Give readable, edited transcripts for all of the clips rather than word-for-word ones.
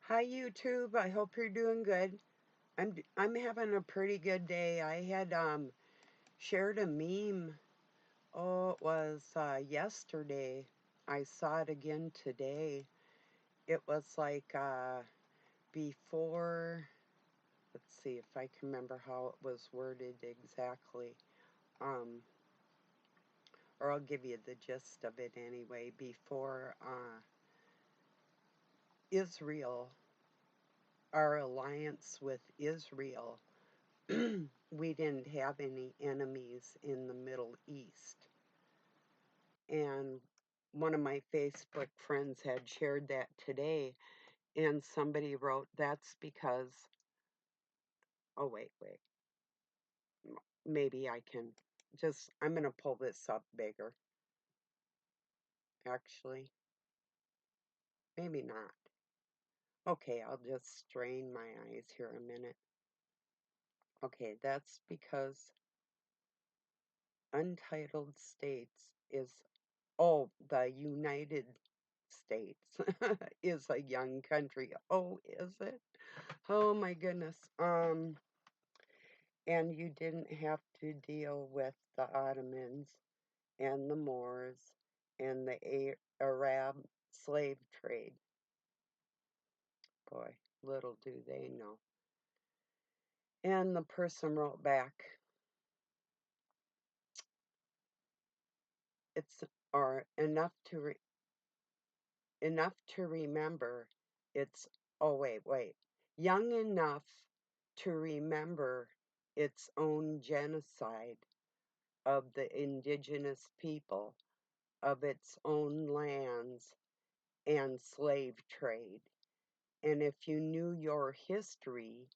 Hi YouTube. I hope you're doing good. I'm having a pretty good day. I had shared a meme. Oh, it was yesterday. I saw it again today. It was like before. Let's see if I can remember how it was worded exactly. Um, or I'll give you the gist of it anyway. Before Israel, our alliance with Israel, we didn't have any enemies in the Middle East. And one of my Facebook friends had shared that today, and somebody wrote, that's because, oh, wait, maybe I can I'm going to pull this up bigger, actually. Maybe not. Okay, I'll just strain my eyes here a minute. Okay, that's because Untitled States is the United States is a young country. Oh, is it? Oh my goodness. And you didn't have to deal with the Ottomans and the Moors and the Arab slave trade. Boy, little do they know. And the person wrote back, it's or enough to remember it's oh wait, young enough to remember its own genocide of the indigenous people of its own lands and slave trade. And if you knew your history,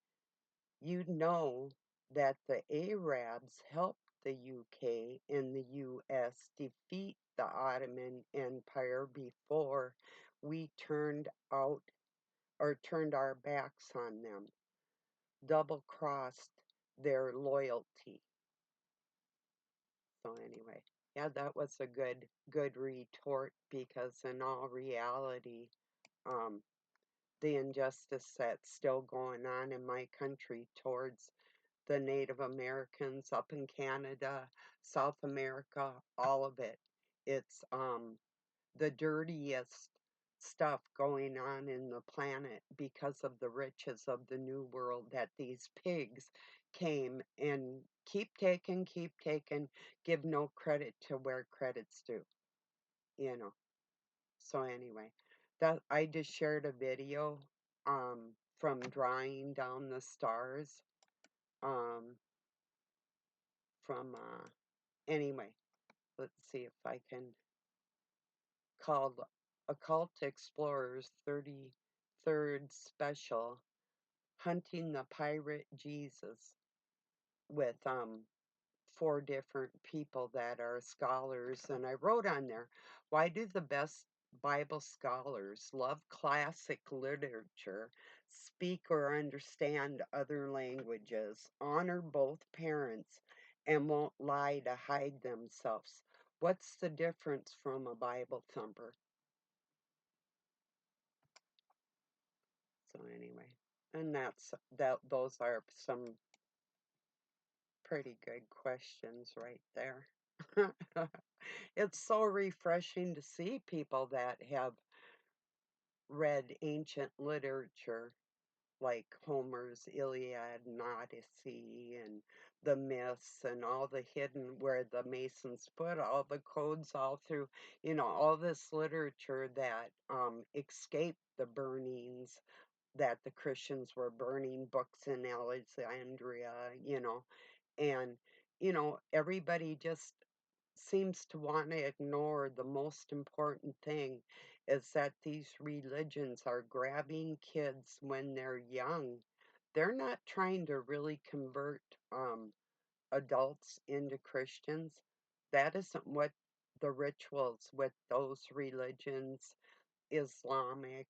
you'd know that the Arabs helped the UK and the US defeat the Ottoman Empire before we turned our backs on them, double crossed their loyalty. So anyway, yeah, that was a good retort because in all reality, um, the injustice that's still going on in my country towards the Native Americans up in Canada, South America, all of it. It's the dirtiest stuff going on in the planet because of the riches of the New World that these pigs came and keep taking, give no credit to where credit's due, you know. So anyway, that I just shared a video from drawing down the stars um from anyway, let's see if I can called Occult Explorers 33rd Special Hunting the Pirate Jesus with 4 different people that are scholars. And I wrote on there, why do the best Bible scholars love classic literature, speak or understand other languages, honor both parents, and won't lie to hide themselves? What's the difference from a Bible thumper? So anyway, and those are some pretty good questions right there. It's so refreshing to see people that have read ancient literature like Homer's Iliad and Odyssey and the myths and all the hidden where the Masons put all the codes all through, all this literature that escaped the burnings that the Christians were burning books in Alexandria, and everybody just seems to want to ignore the most important thing is that these religions are grabbing kids when they're young. They're not trying to really convert adults into Christians. That isn't what the rituals with those religions, Islamic,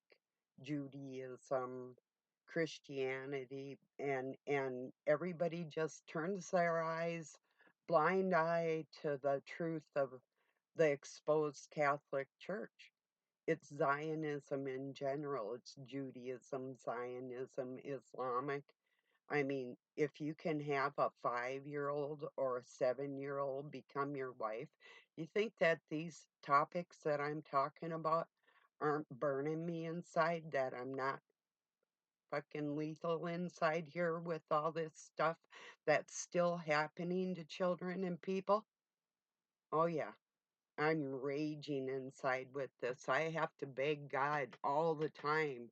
Judaism, Christianity, and everybody just turns their eyes blind eye to the truth of the exposed Catholic Church. it's Zionism in general. It's Judaism, Zionism, Islamic. I mean, if you can have a 5-year-old or a 7-year-old become your wife, you think that these topics that I'm talking about aren't burning me inside, that I'm not fucking lethal inside here with all this stuff that's still happening to children and people? Oh, yeah. I'm raging inside with this. I have to beg God all the time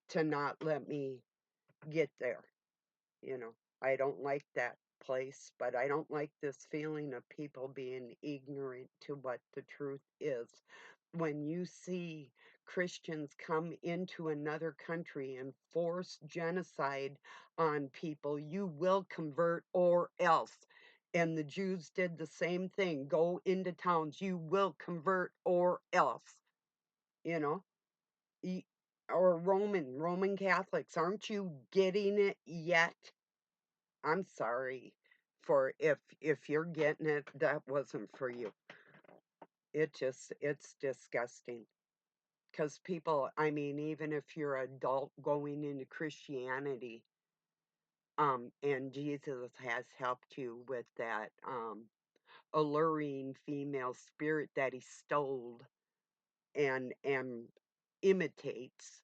to not let me get there. You know, I don't like that place, but I don't like this feeling of people being ignorant to what the truth is. When you see Christians come into another country and force genocide on people, you will convert or else. And the Jews did the same thing. Go into towns, you will convert or else. You know, or Roman Catholics, aren't you getting it yet? I'm sorry for if you're getting it, that wasn't for you. It's disgusting. Because people, I mean, even if you're adult going into Christianity, and Jesus has helped you with that alluring female spirit that he stole and imitates,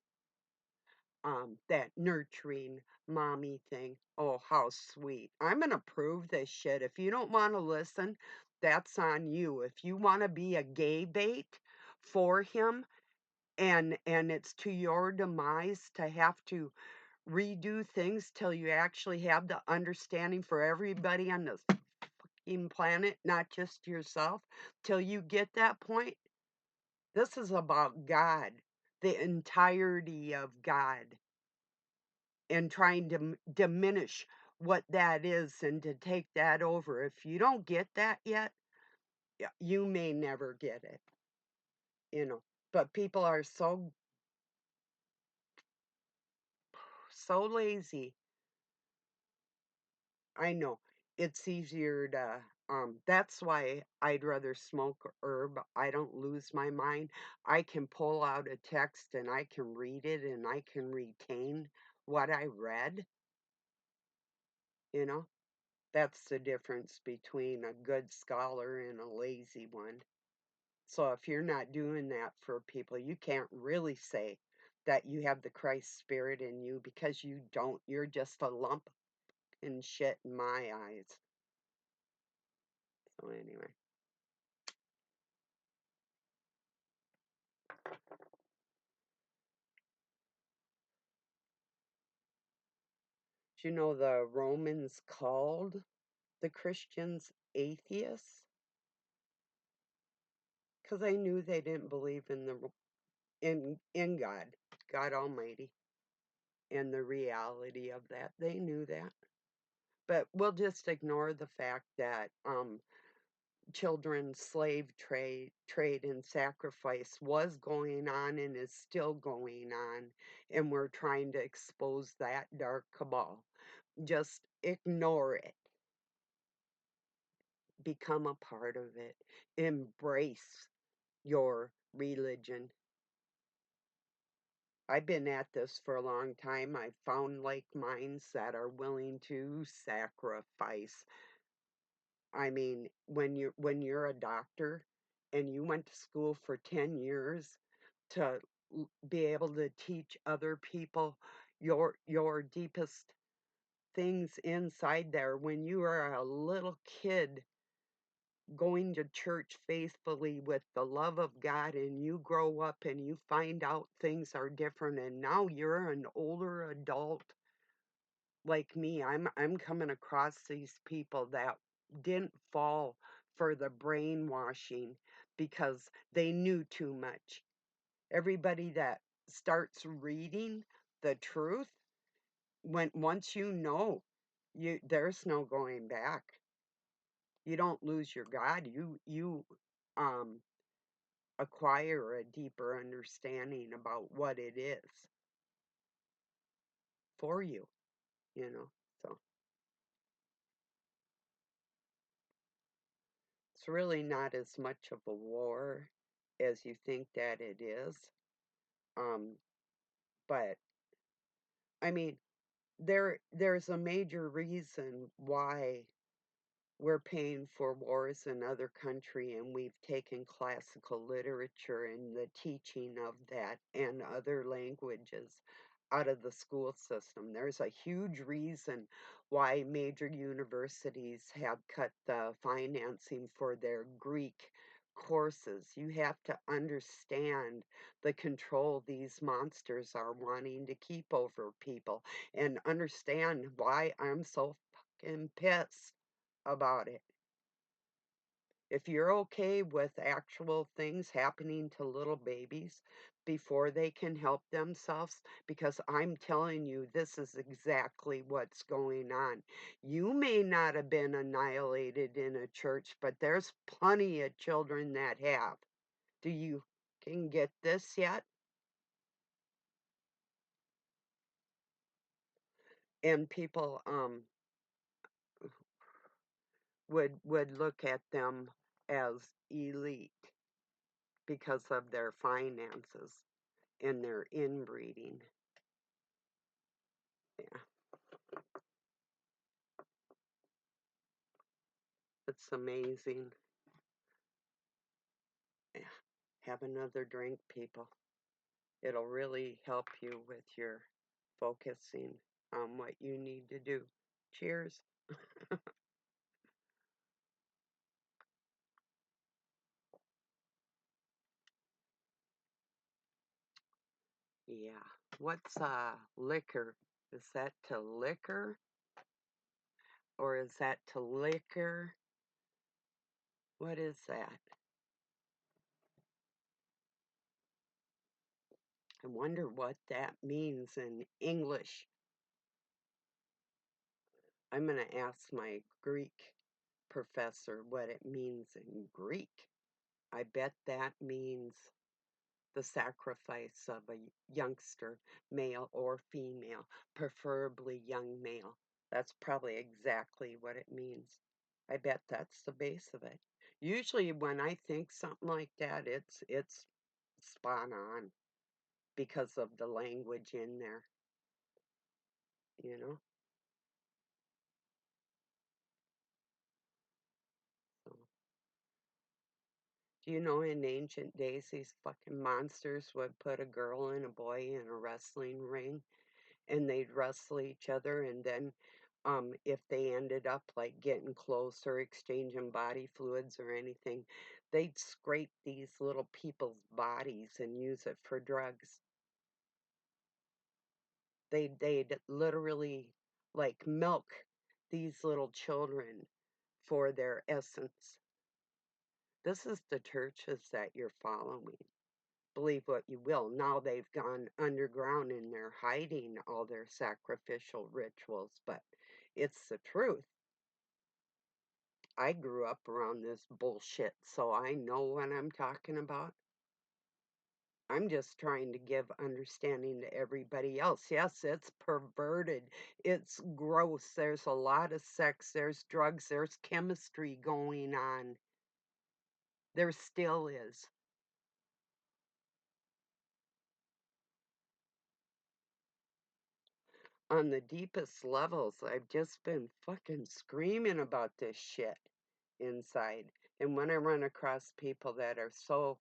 that nurturing mommy thing. Oh, how sweet. I'm going to prove this shit. If you don't want to listen, that's on you. If you want to be a gay bait for him, and it's to your demise to have to redo things till you actually have the understanding for everybody on this fucking planet, not just yourself, till you get that point. This is about God, the entirety of God, and trying to diminish what that is and to take that over. If you don't get that yet, you may never get it, you know. But people are so lazy. I know it's easier to that's why I'd rather smoke herb. I don't lose my mind. I can pull out a text and I can read it and I can retain what I read, you know. That's the difference between a good scholar and a lazy one. So if you're not doing that for people, you can't really say that you have the Christ spirit in you, because you don't. You're just a lump in shit in my eyes. So anyway, do you know the Romans called the Christians atheists? Because they knew they didn't believe in in God, God Almighty, and the reality of that. They knew that. But we'll just ignore the fact that children's slave trade and sacrifice was going on and is still going on, and we're trying to expose that dark cabal. Just ignore it. Become a part of it. Embrace your religion. I've been at this for a long time. I've found like minds that are willing to sacrifice. I mean, when you're a doctor and you went to school for 10 years to be able to teach other people your deepest things inside there, when you are a little kid going to church faithfully with the love of God, and you grow up and you find out things are different, and now you're an older adult like me. I'm coming across these people that didn't fall for the brainwashing because they knew too much. Everybody that starts reading the truth, when once you know, there's no going back. You don't lose your God. You um acquire a deeper understanding about what it is for you, you know. So it's really not as much of a war as you think that it is. Um, but I mean, there's a major reason why we're paying for wars in other country, and we've taken classical literature and the teaching of that and other languages out of the school system. There's a huge reason why major universities have cut the financing for their Greek courses. You have to understand the control these monsters are wanting to keep over people and understand why I'm so fucking pissed about it. If you're okay with actual things happening to little babies before they can help themselves, because I'm telling you, this is exactly what's going on. You may not have been annihilated in a church, but there's plenty of children that have. Do you can get this yet? And people would look at them as elite because of their finances and their inbreeding. Yeah, it's amazing. Yeah. Have another drink, people. It'll really help you with your focusing on what you need to do. Cheers. Yeah. What's liquor? Is that to liquor or is that to liquor? What is that? I wonder what that means in English. I'm going to ask my Greek professor what it means in Greek. I bet that means the sacrifice of a youngster, male or female, preferably young male. That's probably exactly what it means. I bet that's the base of it. Usually when I think something like that, it's spot on because of the language in there, you know? So, do you know in ancient days these fucking monsters would put a girl and a boy in a wrestling ring and they'd wrestle each other, and then if they ended up like getting closer, exchanging body fluids or anything, they'd scrape these little people's bodies and use it for drugs. They'd literally like milk these little children for their essence. This is the churches that you're following. Believe what you will. Now they've gone underground and they're hiding all their sacrificial rituals, but it's the truth. I grew up around this bullshit, so I know what I'm talking about. I'm just trying to give understanding to everybody else. Yes, it's perverted. It's gross. There's a lot of sex. There's drugs. There's chemistry going on. There still is. On the deepest levels, I've just been fucking screaming about this shit inside. And when I run across people that are so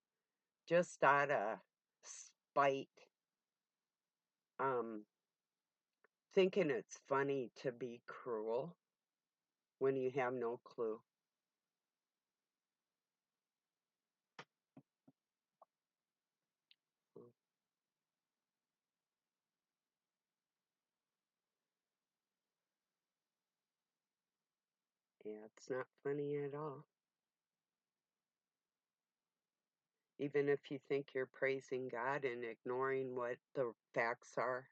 just out of spite, um, thinking it's funny to be cruel when you have no clue. Mm, yeah, it's not funny at all. Even if you think you're praising God and ignoring what the facts are.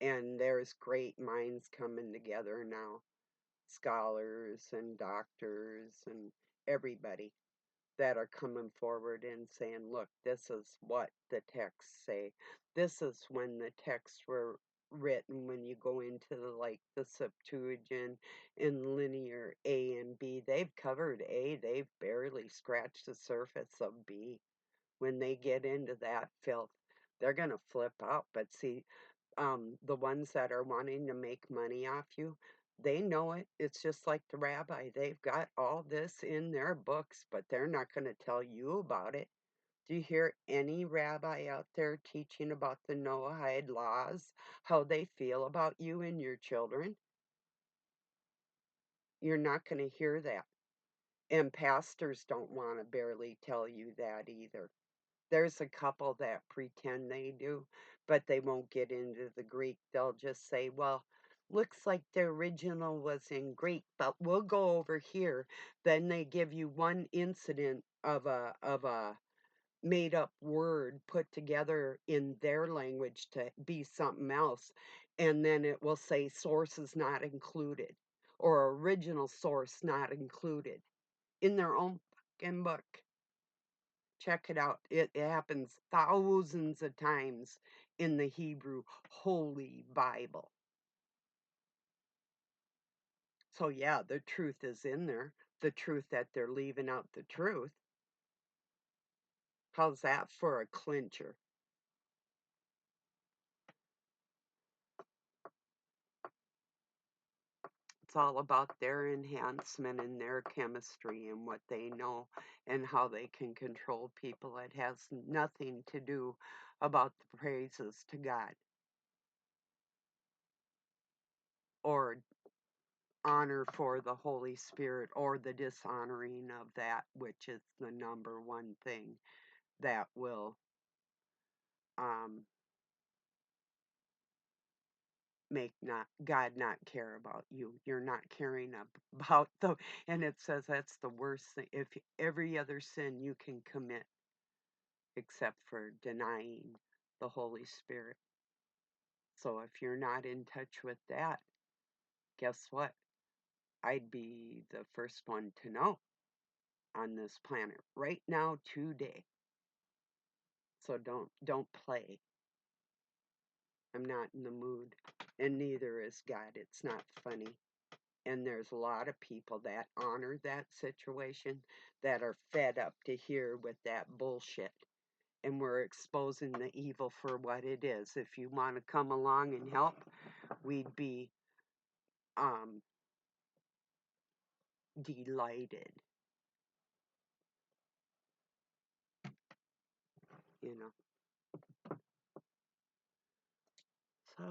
And there's great minds coming together now, scholars and doctors and everybody that are coming forward and saying, look, this is what the texts say. This is when the texts were written when you go into the Septuagint in linear A and B. They've covered A, they've barely scratched the surface of B. when they get into that filth, they're going to flip out. But see, the ones that are wanting to make money off you, they know it. It's just like the rabbi. They've got all this in their books, but they're not going to tell you about it. Do you hear any rabbi out there teaching about the Noahide laws, how they feel about you and your children? You're not going to hear that. And pastors don't want to barely tell you that either. There's a couple that pretend they do, but they won't get into the Greek. They'll just say, well, looks like the original was in Greek, but we'll go over here. Then they give you one incident of a made up word put together in their language to be something else, and then it will say sources not included or original source not included in their own fucking book. Check it out. It happens thousands of times in the Hebrew Holy Bible. So, yeah, the truth is in there. The truth that they're leaving out the truth. How's that for a clincher? It's all about their enhancement and their chemistry and what they know and how they can control people. It has nothing to do about the praises to God or honor for the Holy Spirit or the dishonoring of that, which is the number one thing that will um, make not God not care about you. You're not caring about the, and it says that's the worst thing. If every other sin you can commit except for denying the Holy Spirit. So if you're not in touch with that, guess what? I'd be the first one to know on this planet right now today. So don't play. I'm not in the mood, and neither is God. It's not funny. And there's a lot of people that honor that situation that are fed up to hear with that bullshit. And we're exposing the evil for what it is. If you want to come along and help, we'd be um, delighted, you know. So,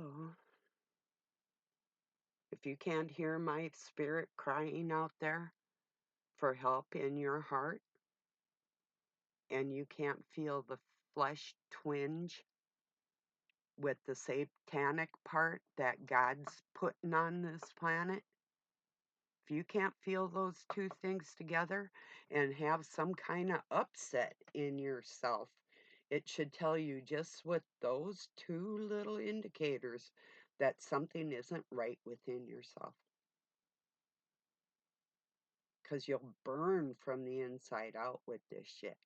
if you can't hear my spirit crying out there for help in your heart, and you can't feel the flesh twinge with the satanic part that God's putting on this planet, if you can't feel those two things together and have some kind of upset in yourself, it should tell you just with those two little indicators that something isn't right within yourself. Because you'll burn from the inside out with this shit.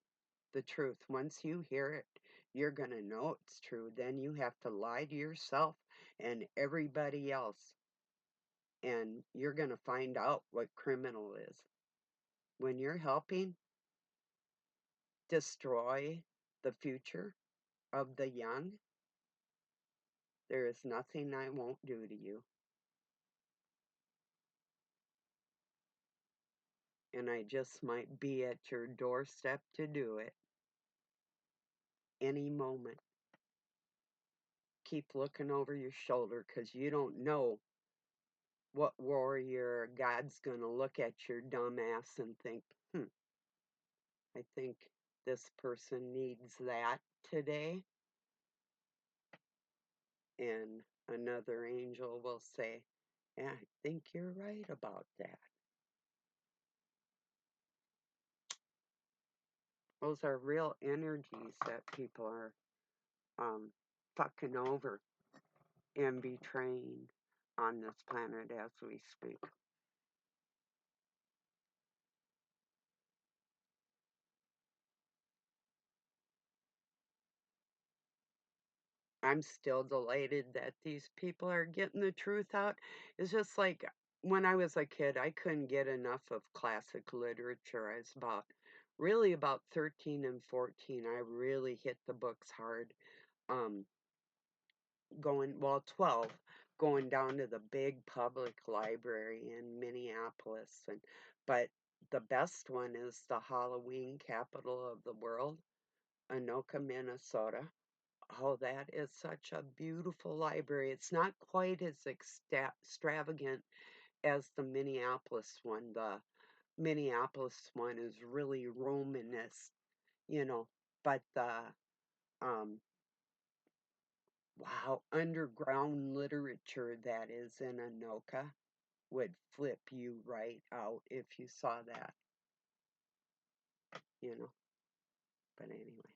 The truth. Once you hear it, you're going to know it's true. Then you have to lie to yourself and everybody else. And you're going to find out what criminal is. When you're helping destroy the future of the young, there is nothing I won't do to you. And I just might be at your doorstep to do it any moment. Keep looking over your shoulder because you don't know what warrior God's going to look at your dumb ass and think, I think this person needs that today. And another angel will say, yeah, I think you're right about that. Those are real energies that people are fucking over and betraying on this planet as we speak. I'm still delighted that these people are getting the truth out. It's just like when I was a kid, I couldn't get enough of classic literature. I was about really about 13 and 14, I really hit the books hard. Um, 12, going down to the big public library in Minneapolis. But the best one is the Halloween capital of the world, Anoka, Minnesota. Oh, that is such a beautiful library. It's not quite as extravagant as the Minneapolis one. The Minneapolis one is really Romanesque, you know, but the um, wow, underground literature that is in Anoka would flip you right out if you saw that, you know. But anyway,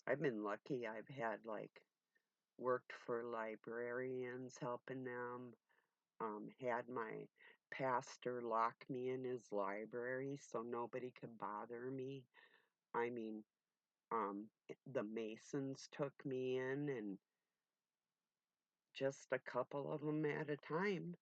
I've been lucky. I've had like worked for librarians, helping them, had my pastor lock me in his library so nobody could bother me. I mean, the Masons took me in, and just a couple of them at a time,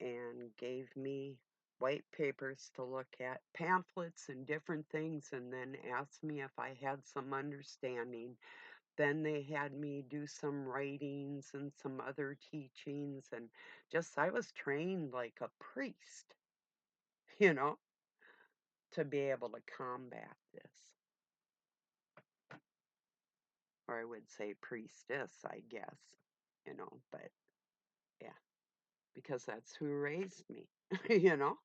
and gave me white papers to look at, pamphlets and different things, and then asked me if I had some understanding. Then they had me do some writings and some other teachings, and just I was trained like a priest, you know, to be able to combat this. Or I would say priestess, I guess, you know, but yeah, because that's who raised me, you know.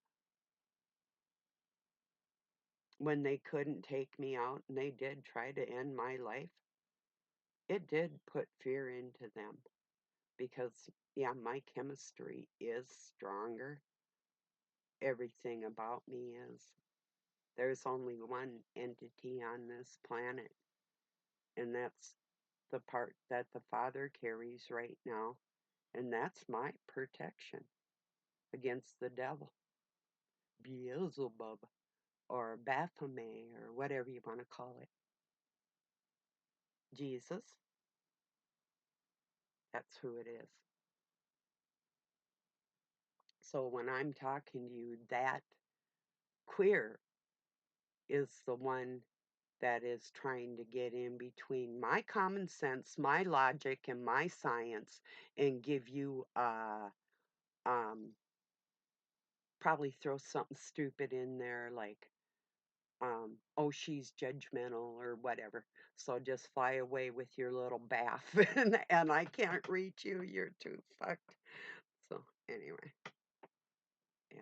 When they couldn't take me out and they did try to end my life, it did put fear into them because, yeah, my chemistry is stronger. Everything about me is. There's only one entity on this planet, and that's the part that the Father carries right now, and that's my protection against the devil, Beelzebub, or Baphomet, or whatever you want to call it. Jesus, that's who it is. So when I'm talking to you, that queer is the one that is trying to get in between my common sense, my logic, and my science, and give you um probably throw something stupid in there like oh, she's judgmental or whatever. So just fly away with your little bath, and I can't reach you. You're too fucked. So anyway, yeah.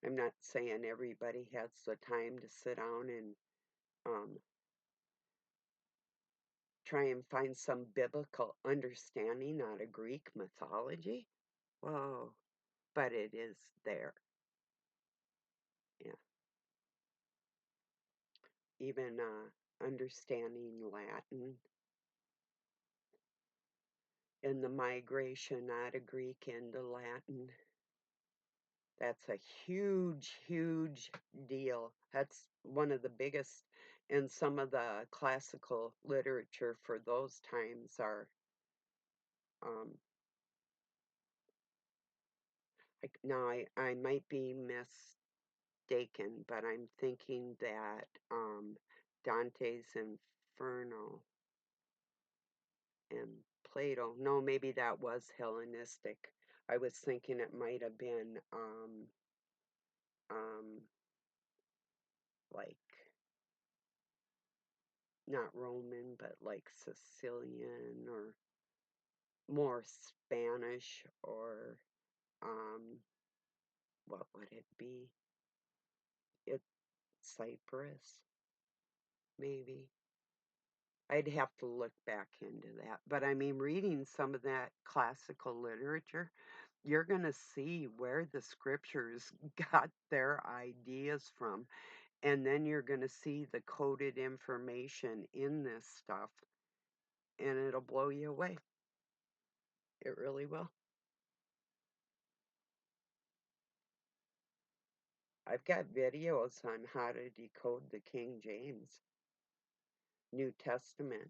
I'm not saying everybody has the time to sit down and um, try and find some biblical understanding out of Greek mythology. Whoa, but it is there. Yeah. Even understanding Latin and the migration out of Greek into Latin. That's a huge, huge deal. That's one of the biggest, and some of the classical literature for those times are um, now I might be mistaken, but I'm thinking that Dante's Inferno and Plato, no, maybe that was Hellenistic. I was thinking it might have been um, like not Roman, but like Sicilian or more Spanish or um, what would it be? It's Cyprus, maybe. I'd have to look back into that. But I mean, reading some of that classical literature, you're going to see where the scriptures got their ideas from. And then you're going to see the coded information in this stuff, and it'll blow you away. It really will. I've got videos on how to decode the King James New Testament.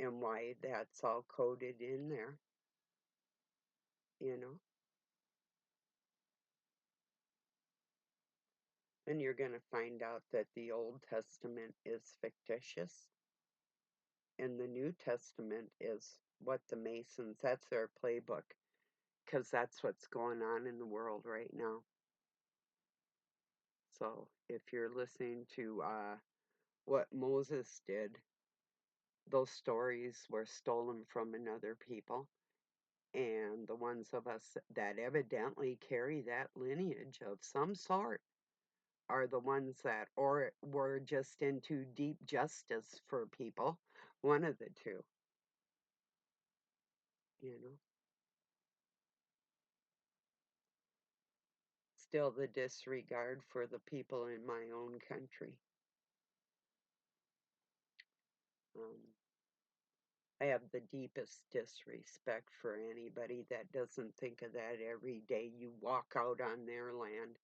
and why that's all coded in there, you know? And you're going to find out that the Old Testament is fictitious and the New Testament is what the Masons, that's their playbook, because that's what's going on in the world right now. So if you're listening to what Moses did, those stories were stolen from another people. And the ones of us that evidently carry that lineage of some sort are the ones that, or were just into deep justice for people. One of the two, you know. Still the disregard for the people in my own country. Um, I have the deepest disrespect for anybody that doesn't think of that every day you walk out on their land.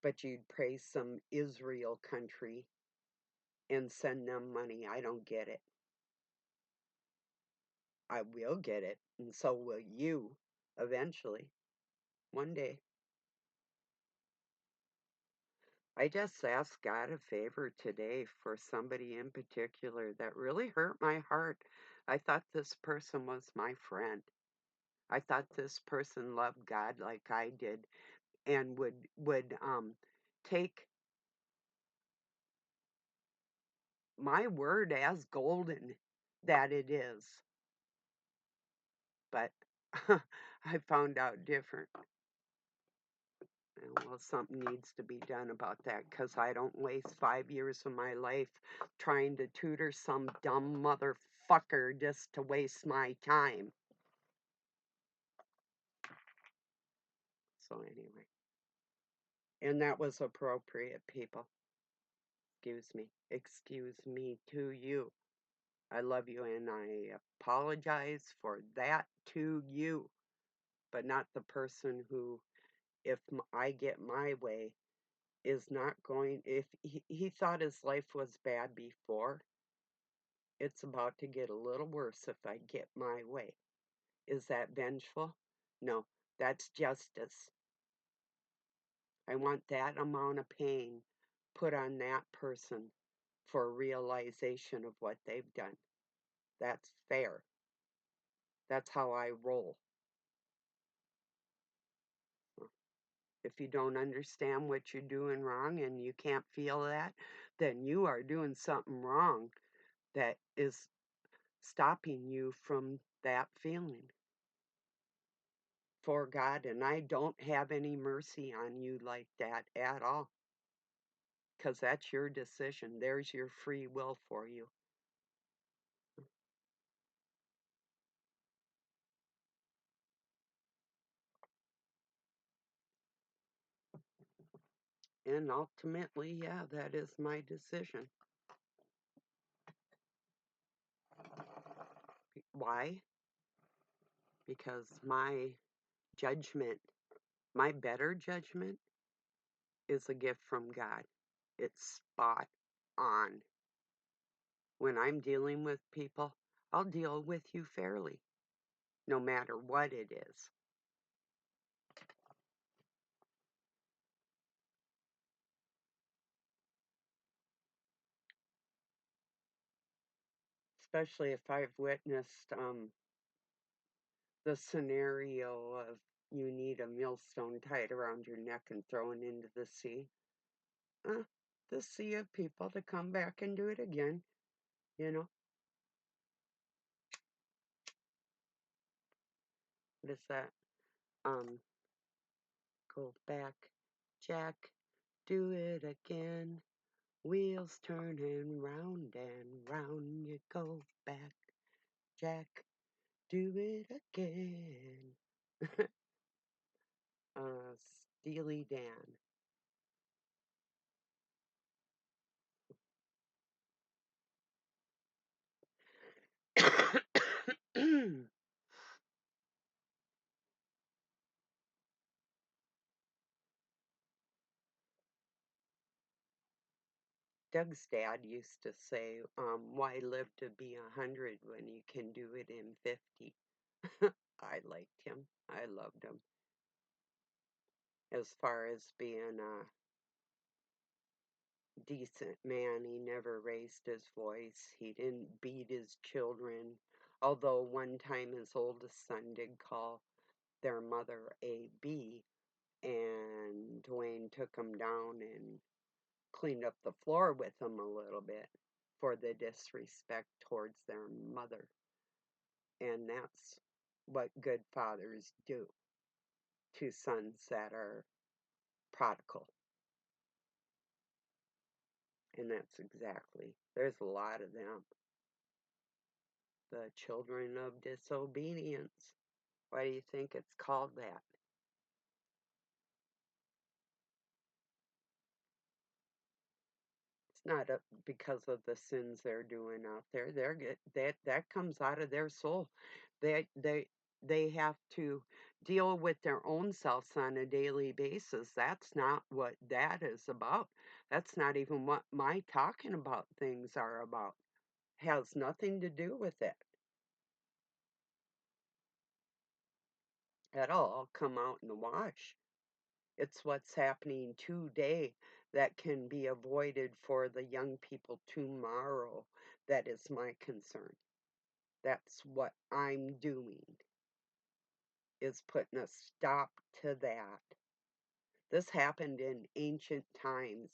But you'd praise some Israel country and send them money. I don't get it. I will get it, and so will you eventually, one day. I just asked God a favor today for somebody in particular that really hurt my heart. I thought this person was my friend. I thought this person loved God like I did and would take my word as golden that it is. But I found out different. Well, something needs to be done about that because I don't waste 5 years of my life trying to tutor some dumb motherfucker just to waste my time. So, anyway. And that was appropriate, people. Excuse me. Excuse me to you. I love you and I apologize for that to you, but not the person who, if I get my way, is not going. If he thought his life was bad before, it's about to get a little worse if I get my way. Is that vengeful? No, that's justice. I want that amount of pain put on that person for realization of what they've done. That's fair. That's how I roll. If you don't understand what you're doing wrong and you can't feel that, then you are doing something wrong that is stopping you from that feeling for God. And I don't have any mercy on you like that at all because that's your decision. There's your free will for you. And ultimately, yeah, that is my decision. Why? Because my judgment, my better judgment, is a gift from God. It's spot on. When I'm dealing with people, I'll deal with you fairly, no matter what it is. Especially if I've witnessed the scenario of you need a millstone tied around your neck and thrown into the sea. Uh, the sea of people to come back and do it again, you know? What is that? Um, go back, Jack, do it again. Wheels turning round and round you go back, Jack, do it again. Steely Dan. Doug's dad used to say, why live to be 100 when you can do it in 50? I liked him. I loved him. As far as being a decent man, he never raised his voice. He didn't beat his children. Although one time his oldest son did call their mother a B, and Dwayne took him down and cleaned up the floor with him a little bit for the disrespect towards their mother. And that's what good fathers do to sons that are prodigal. And that's exactly, there's a lot of them. The children of disobedience. Why do you think it's called that? It's not because of the sins they're doing out there. That comes out of their soul. They they they have to deal with their own selves on a daily basis. That's not what that is about. That's not even what my talking about things are about. Has nothing to do with it at all. Come out in the wash. It's what's happening today that can be avoided for the young people tomorrow that is my concern. That's what I'm doing, is putting a stop to that. This happened in ancient times.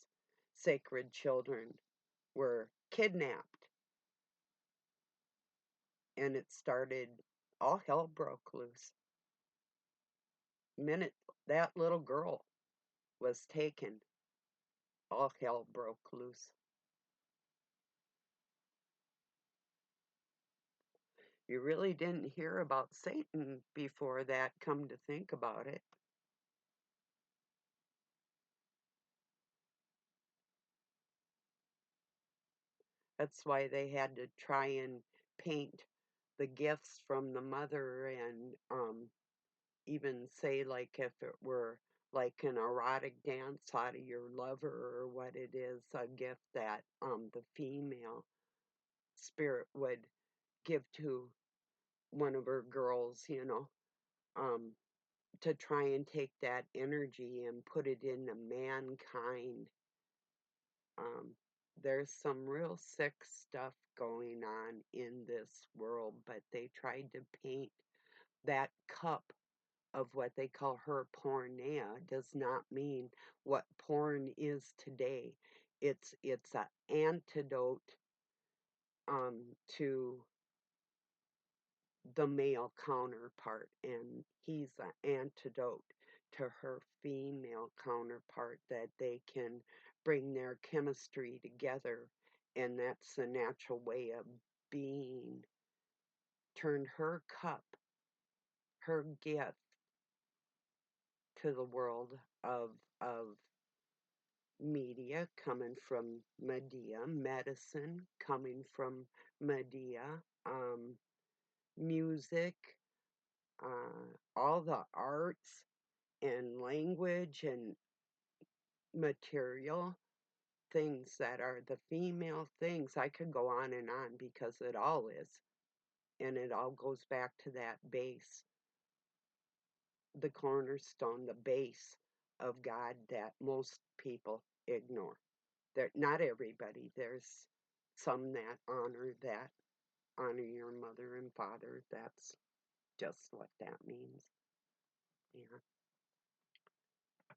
Sacred children were kidnapped, and it started, all hell broke loose. Minute that little girl was taken, all hell broke loose. You really didn't hear about Satan before that, come to think about it. That's why they had to try and paint the gifts from the mother, and even say, like, if it were like an erotic dance out of your lover or what it is, a gift that the female spirit would give to one of her girls, um, to try and take that energy and put it into mankind. Um, there's some real sick stuff going on in this world, but they tried to paint that cup of what they call her porneia does not mean what porn is today. It's an antidote to the male counterpart, and he's an antidote to her female counterpart, that they can bring their chemistry together, and that's the natural way of being. Turned her cup, her gift, to the world of media coming from Medea, medicine coming from Medea, music, all the arts and language and material things that are the female things. I could go on and on because it all is. And it all goes back to that base, the cornerstone, the base of God that most people ignore. There, not everybody. There's some that honor your mother and father. That's just what that means. Yeah.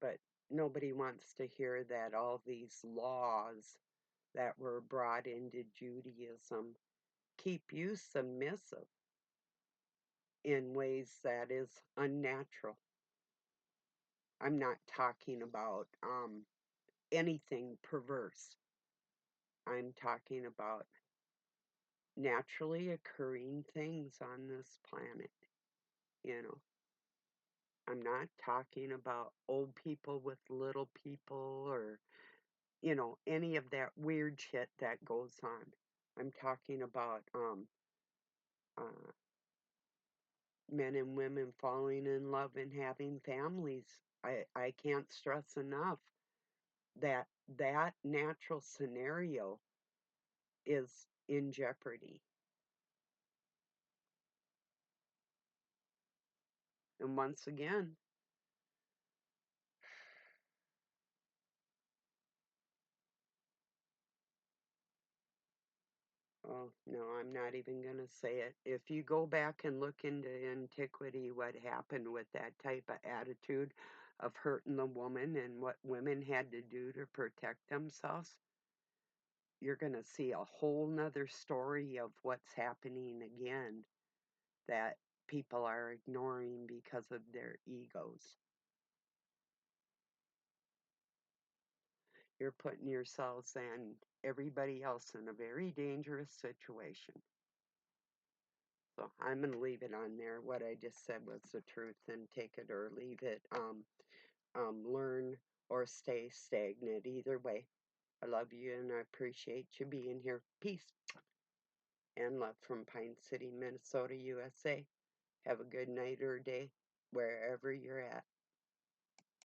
But nobody wants to hear that all these laws that were brought into Judaism keep you submissive in ways that is unnatural. I'm not talking about anything perverse. I'm talking about naturally occurring things on this planet. You know, I'm not talking about old people with little people, or, any of that weird shit that goes on. I'm talking about uh, men and women falling in love and having families. I can't stress enough that natural scenario is in jeopardy. And once again, oh, no, I'm not even going to say it. If you go back and look into antiquity, what happened with that type of attitude of hurting the woman and what women had to do to protect themselves, you're going to see a whole nother story of what's happening again that people are ignoring because of their egos. You're putting yourselves and everybody else in a very dangerous situation. So I'm going to leave it on there. What I just said was the truth, and take it or leave it. Learn or stay stagnant. Either way, I love you and I appreciate you being here. Peace and love from Pine City, Minnesota, USA. Have a good night or day wherever you're at.